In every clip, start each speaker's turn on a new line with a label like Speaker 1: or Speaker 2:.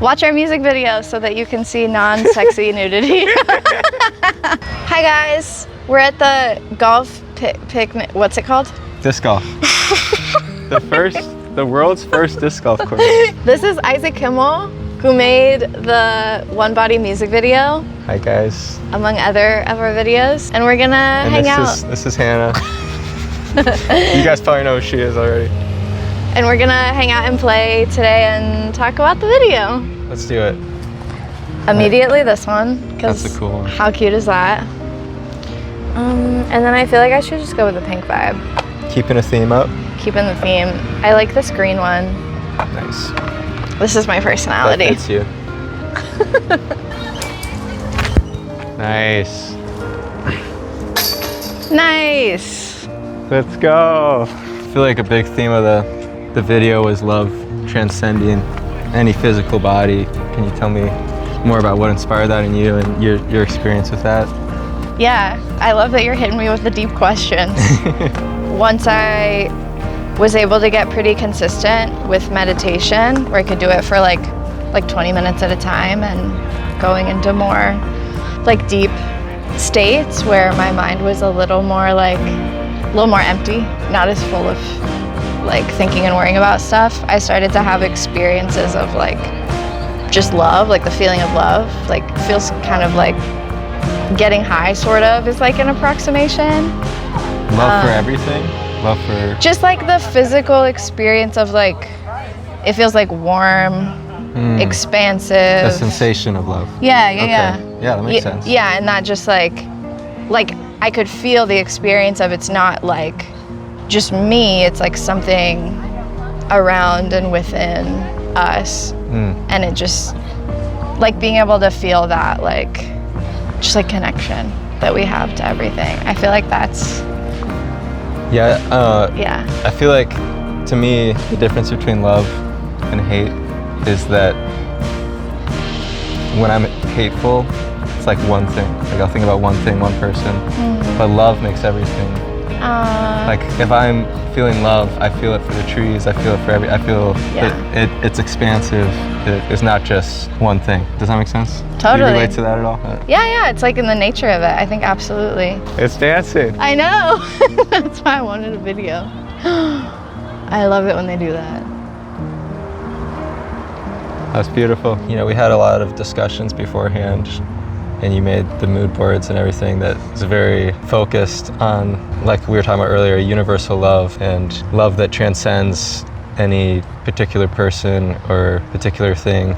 Speaker 1: Watch our music video so that you can see non-sexy nudity. Hi guys, we're at the golf picnic. What's it called?
Speaker 2: Disc golf. The world's first disc golf course.
Speaker 1: This is Isaak Kimmel, who made the One Body music video.
Speaker 2: Hi guys.
Speaker 1: Among other of our videos, and we're gonna hang out.
Speaker 2: This is Hannah. You guys probably know who she is already.
Speaker 1: And we're gonna hang out and play today and talk about the video.
Speaker 2: Let's do it.
Speaker 1: Immediately this one, because
Speaker 2: that's a cool one.
Speaker 1: How cute is that? And then I feel like I should just go with the pink vibe. Keeping
Speaker 2: a theme up?
Speaker 1: Keeping the theme. I like this green one.
Speaker 2: Nice.
Speaker 1: This is my personality.
Speaker 2: That fits you. Nice.
Speaker 1: Nice.
Speaker 2: Let's go. I feel like a big theme of the video was love transcending any physical body. Can you tell me more about what inspired that in you and your experience with that?
Speaker 1: Yeah, I love that you're hitting me with the deep questions. Once I was able to get pretty consistent with meditation, where I could do it for like 20 minutes at a time and going into more like deep states where my mind was a little more empty, not as full of like thinking and worrying about stuff. I started to have experiences of like just love, like the feeling of love, like feels kind of like getting high sort of is like an approximation.
Speaker 2: Love for everything? Love for...
Speaker 1: Just like the physical experience of like, it feels like warm, expansive.
Speaker 2: The sensation of love.
Speaker 1: Yeah.
Speaker 2: Yeah, that makes sense.
Speaker 1: Yeah, and not just like I could feel the experience of it's not like just me, it's like something around and within us. And it just, like being able to feel that like, just like connection that we have to everything. I feel like that's...
Speaker 2: Yeah.
Speaker 1: Yeah.
Speaker 2: I feel like, to me, the difference between love and hate is that when I'm hateful, it's like one thing. Like I'll think about one thing, one person. But love makes everything. Like if I'm feeling love, I feel it for the trees. I feel it for it's expansive. It's not just one thing. Does that make sense?
Speaker 1: Totally.
Speaker 2: Do you relate to that at all?
Speaker 1: Yeah. It's like in the nature of it. I think absolutely.
Speaker 2: It's dancing.
Speaker 1: I know. That's why I wanted a video. I love it when they do that.
Speaker 2: That's beautiful. You know, we had a lot of discussions beforehand, and you made the mood boards and everything that is very focused on, like we were talking about earlier, universal love and love that transcends any particular person or particular thing.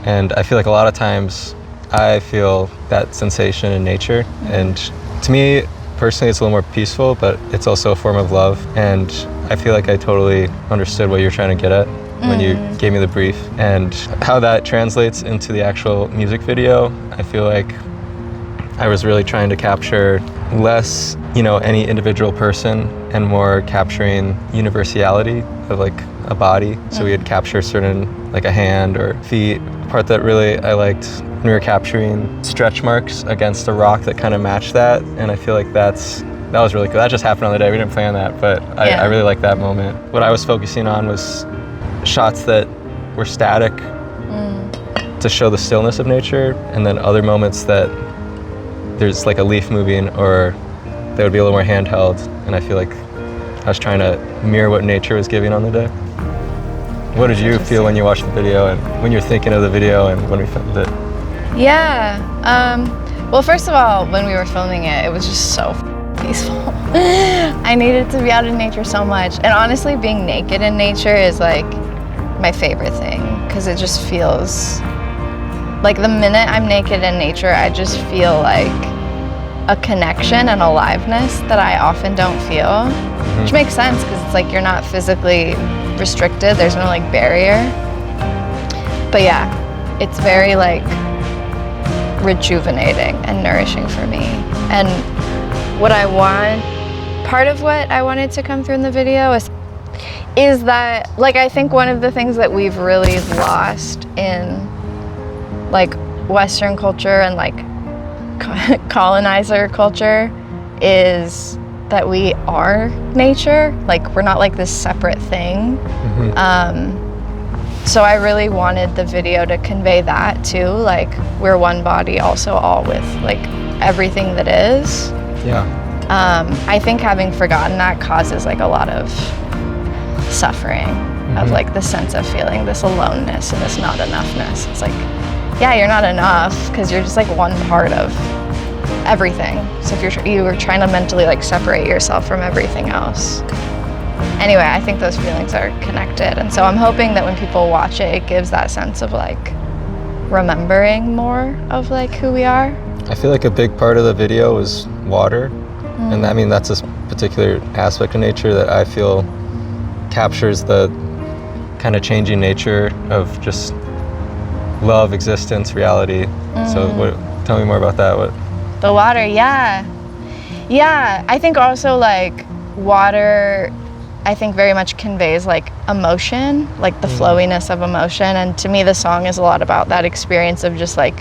Speaker 2: And I feel like a lot of times I feel that sensation in nature. And to me, personally, it's a little more peaceful, but it's also a form of love. And I feel like I totally understood what you're trying to get at when you gave me the brief, and how that translates into the actual music video. I feel like I was really trying to capture less, any individual person and more capturing universality of like a body. So we had captured certain, like a hand or feet. The part that really I liked when we were capturing stretch marks against a rock that kind of matched that. And I feel like that was really cool. That just happened on the day. We didn't plan that, but I really liked that moment. What I was focusing on was shots that were static to show the stillness of nature, and then other moments that there's like a leaf moving or they would be a little more handheld, and I feel like I was trying to mirror what nature was giving on the day. What did you feel when you watched the video and when you're thinking of the video and when we filmed it?
Speaker 1: Yeah, well, first of all, when we were filming it, it was just so peaceful. I needed to be out in nature so much, and honestly, being naked in nature is like my favorite thing, because it just feels like the minute I'm naked in nature, I just feel like a connection and aliveness that I often don't feel, which makes sense because it's like you're not physically restricted, there's no like barrier. But yeah, it's very like rejuvenating and nourishing for me. And part of what I wanted to come through in the video is that, like, I think one of the things that we've really lost in like Western culture and like colonizer culture is that we are nature. Like, we're not like this separate thing. So I really wanted the video to convey that too, like we're one body, also all with like everything that is.
Speaker 2: Yeah.
Speaker 1: I think having forgotten that causes like a lot of suffering of like the sense of feeling this aloneness and this not enoughness. It's like, yeah, you're not enough because you're just like one part of everything. So if you were trying to mentally like separate yourself from everything else. Anyway, I think those feelings are connected. And so I'm hoping that when people watch it, it gives that sense of like remembering more of like who we are.
Speaker 2: I feel like a big part of the video was water. And I mean, that's a particular aspect of nature that I feel captures the kind of changing nature of just love, existence, reality. So tell me more about that.
Speaker 1: The water, yeah. Yeah, I think also like water, I think very much conveys like emotion, like the flowiness of emotion. And to me, the song is a lot about that experience of just like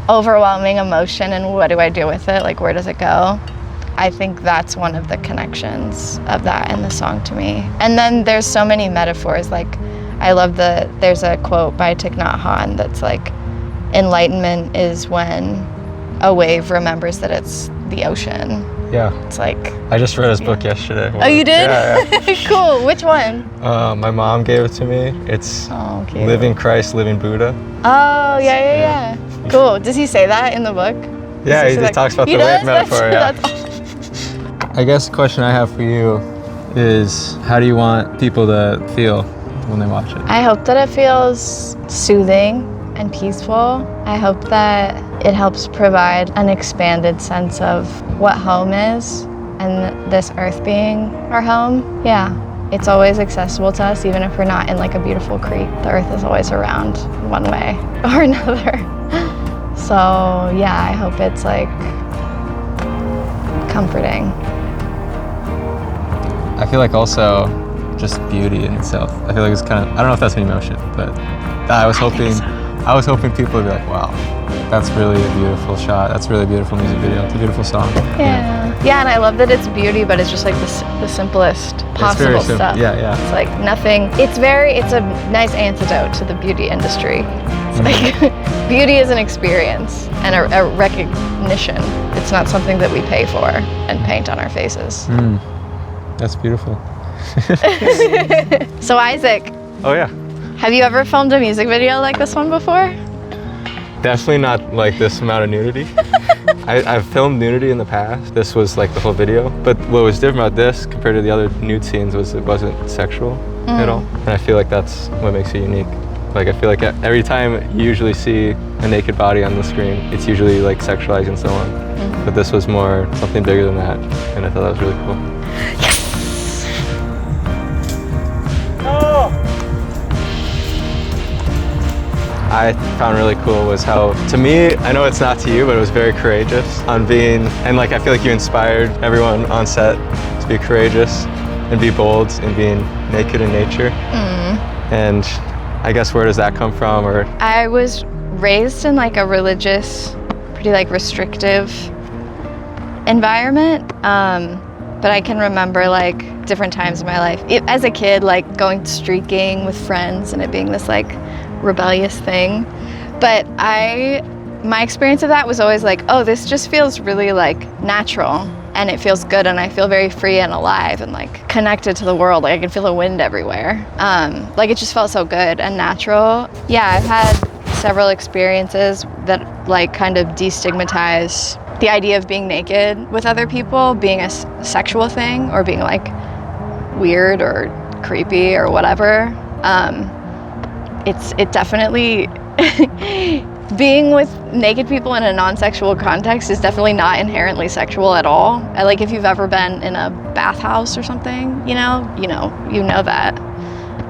Speaker 1: overwhelming emotion and what do I do with it? Like, where does it go? I think that's one of the connections of that in the song to me. And then there's so many metaphors. Like, I love there's a quote by Thich Nhat Hanh that's like, enlightenment is when a wave remembers that it's the ocean.
Speaker 2: Yeah.
Speaker 1: It's like...
Speaker 2: I just read his book yesterday.
Speaker 1: Oh, you did?
Speaker 2: Yeah.
Speaker 1: Cool. Which one?
Speaker 2: My mom gave it to me. It's Living Christ, Living Buddha.
Speaker 1: Oh, yeah. Cool. Does he say that in the book?
Speaker 2: Yeah, he talks about the wave metaphor.
Speaker 1: That's
Speaker 2: I guess the question I have for you is, how do you want people to feel when they watch it?
Speaker 1: I hope that it feels soothing and peaceful. I hope that it helps provide an expanded sense of what home is and this earth being our home. Yeah, it's always accessible to us, even if we're not in like a beautiful creek. The earth is always around one way or another. So yeah, I hope it's like comforting.
Speaker 2: I feel like also just beauty in itself. I feel like it's kind of, I don't know if that's an emotion, but I was hoping people would be like, wow, that's really a beautiful shot. That's really a beautiful music video. It's a beautiful song.
Speaker 1: Yeah, and I love that it's beauty, but it's just like the simplest possible stuff.
Speaker 2: Yeah.
Speaker 1: It's like nothing, it's a nice antidote to the beauty industry. It's like, beauty is an experience and a recognition. It's not something that we pay for and paint on our faces.
Speaker 2: That's beautiful.
Speaker 1: So Isaac.
Speaker 2: Oh yeah.
Speaker 1: Have you ever filmed a music video like this one before?
Speaker 2: Definitely not like this amount of nudity. I've filmed nudity in the past. This was like the whole video. But what was different about this compared to the other nude scenes was it wasn't sexual at all. And I feel like that's what makes it unique. Like, I feel like every time you usually see a naked body on the screen, it's usually like sexualizing someone. But this was more something bigger than that. And I thought that was really cool. I found really cool was how, to me, I know it's not to you, but it was very courageous on being, and like I feel like you inspired everyone on set to be courageous and be bold in being naked in nature. And I guess where does that come from? Or
Speaker 1: I was raised in like a religious, pretty like restrictive environment. But I can remember like different times in my life. As a kid, like going streaking with friends and it being this like rebellious thing. But my experience of that was always like, oh, this just feels really like natural and it feels good and I feel very free and alive and like connected to the world. Like I can feel the wind everywhere. Like it just felt so good and natural. Yeah, I've had several experiences that like kind of destigmatize the idea of being naked with other people being a sexual thing or being like weird or creepy or whatever. It definitely, being with naked people in a non-sexual context is definitely not inherently sexual at all. Like if you've ever been in a bathhouse or something, you know that.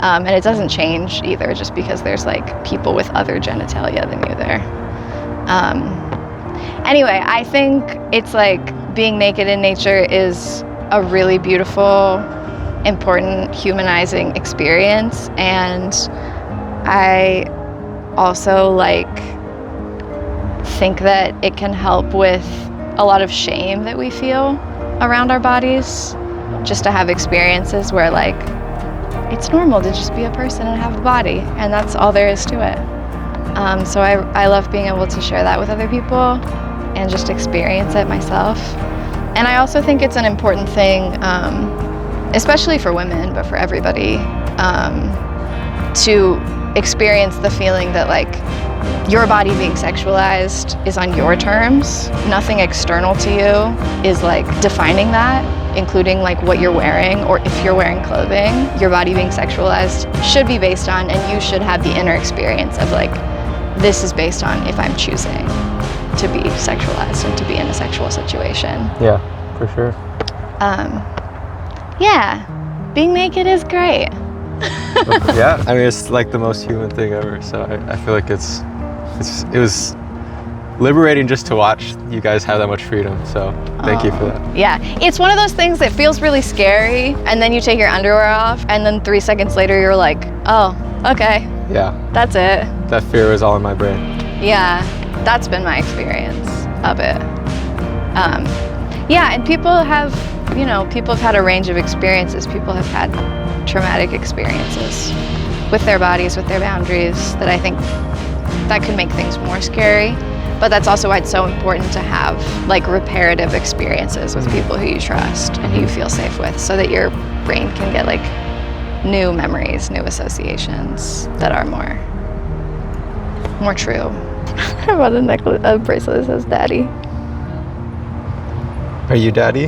Speaker 1: And it doesn't change either just because there's like people with other genitalia than you there. Anyway, I think it's like being naked in nature is a really beautiful, important, humanizing experience. And I also like think that it can help with a lot of shame that we feel around our bodies, just to have experiences where like it's normal to just be a person and have a body, and that's all there is to it. So I love being able to share that with other people and just experience it myself. And I also think it's an important thing, especially for women, but for everybody, to experience the feeling that like your body being sexualized is on your terms. Nothing external to you is like defining that, including like what you're wearing, or if you're wearing clothing. Your body being sexualized should be based on, and you should have the inner experience of like, this is based on if I'm choosing to be sexualized and to be in a sexual situation.
Speaker 2: Yeah, for sure.
Speaker 1: Yeah, being naked is great.
Speaker 2: Yeah, I mean, it's like the most human thing ever. So I feel like it was liberating just to watch you guys have that much freedom. So thank you for that.
Speaker 1: Yeah, it's one of those things that feels really scary, and then you take your underwear off, and then 3 seconds later you're like, oh, okay.
Speaker 2: Yeah.
Speaker 1: That's it.
Speaker 2: That fear was all in my brain.
Speaker 1: Yeah, that's been my experience of it. Yeah, and people have had a range of experiences. People have had traumatic experiences with their bodies, with their boundaries, that I think that could make things more scary. But that's also why it's so important to have like reparative experiences with people who you trust and who you feel safe with, so that your brain can get like new memories, new associations that are more true. I bought a bracelet that says daddy.
Speaker 2: Are you daddy?